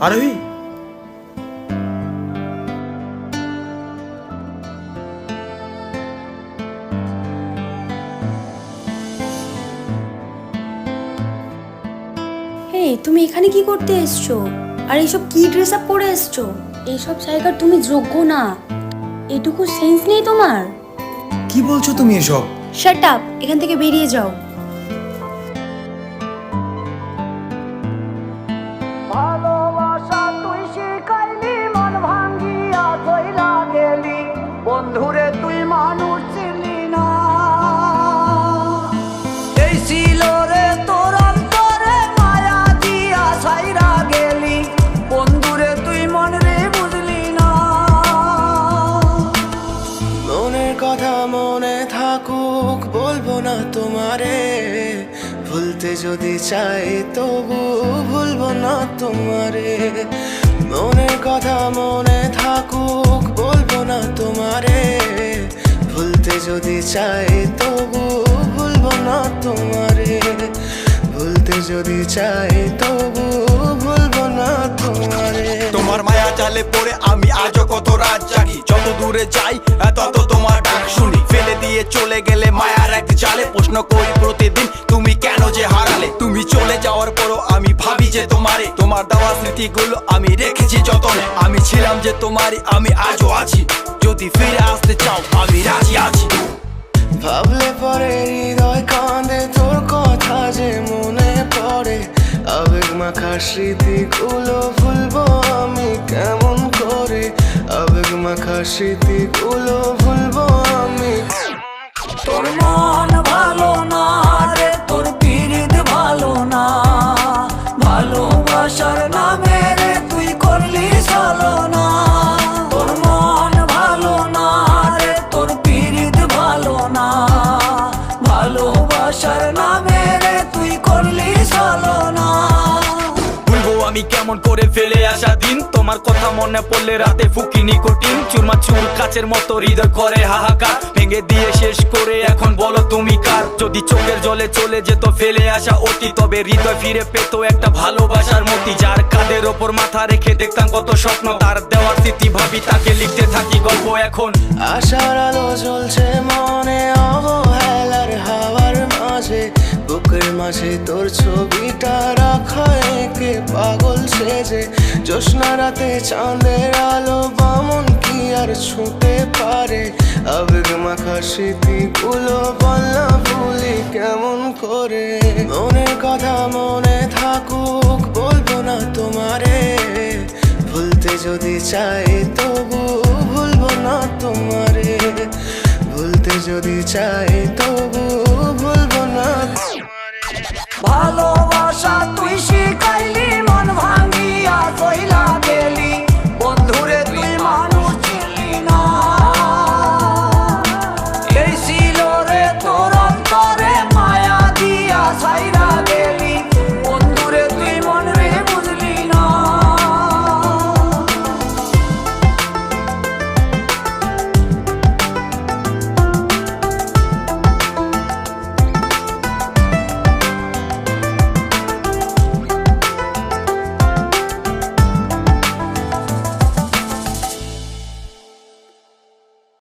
আরোহী, তুমি এখানে কি করতে এসছো? আর এইসব কি ড্রেস আপ পরে এসছো? এইসব জায়গার তুমি যোগ্য না। এটুকু সেন্স নেই তোমার? কি বলছো তুমি এসব? শাট আপ, এখান থেকে বেরিয়ে যাও। ভালোবাসা তুই শিখাইলি, মন ভাঙ্গিয়া কইরা গেলি, বন্ধুরে তুই মানুষ ছিলি না। এই ছিল রে তোর অন্তরে মায়া দিয়া ছাইরা গেলি, বন্ধুরে তুই মন রে বুঝলি না। মনের কথা মনে থাকুক, বলবো না তোমারে, ভুলতে যদি চাই তবু ভুলবো না তোমারে। মনের কথা মনে থাকুক, বলবো না তোমারে, ভুলতে যদি চাই তবু ভুলবো না তোমারে। ভুলতে যদি চাই তবু ভুলবো না তোমারে। তোমার মায়া জালে পড়ে আমি আজও কত রাত জাগি, যত দূরে যাই তত তোমার ডাক শুনি। ফেলে দিয়ে চলে গেলে মায়ার এক জালে, প্রশ্ন করি প্রতিদিন তুমি কেন যে হারালে। তুমি চলে যাওয়ার পরও আমি ভাবি যে তোমারে, তোমার দেওয়া স্মৃতিগুলো আমি রেখেছি যতনে। আমি ছিলাম যে তোমারই, আমি আজও আছি, যদি ফিরে আসতে চাও আমি রাজি আছি। ভাবলে পরে হৃদয় কাঁদে, তোর কথা যে মনে পড়ে। আবেগ মাখা স্মৃতিগুলো ভুলবো আমি কেমন করে, আবেগ মাখা স্মৃতিগুলো ভুলবো আমি। তোর মন ভালো না রে, তোর পিরিত ভালো না, ভালোবাসার নামে রে তুই করলি ছলনা। তোর মন ভালো না রে, তোর পিরিত ভালো না, ভালোবাসার নামে রে তুই করলি ছলনা। ভুলবো আমি কেমন করে ফেলে আসা দিন, তোমার কথা মনে পড়লে রাতে ফুকি নিকোটিন। চুরমা চুর কাচের মতো হৃদয় করে হাহাকার, ভেঙে দিয়ে শেষ করে এখন বলো তুমি কার। যদি চোখের জলে চলে যেত ফেলে আসা অতি, তবে হৃদয় ফিরে পেত একটা ভালোবাসার মতি। যার কাঁধের ওপর মাথা রেখে দেখতাম কত স্বপ্ন, তার দেওয়ার স্মৃতি ভাবি তাকে লিখতে থাকি গল্প এখন। আশার আলো জ্বলছে মনে অবহেলার হাওয়ার মাঝে, বুকের মাঝে তোর ছবিটা রাখা একে পাগল সেজে। জ্যোৎস্না রাতে চাঁদের আলো বামন কি আর ছুঁতে পারে, আবেগ মাখা স্মৃতিগুলো বলনা ভুলি কেমন করে। মনের কথা মনে থাকুক, বলবো না তোমারে, ভুলতে যদি চাই তবু ভুলবো না তোমারে। ভুলতে যদি চাই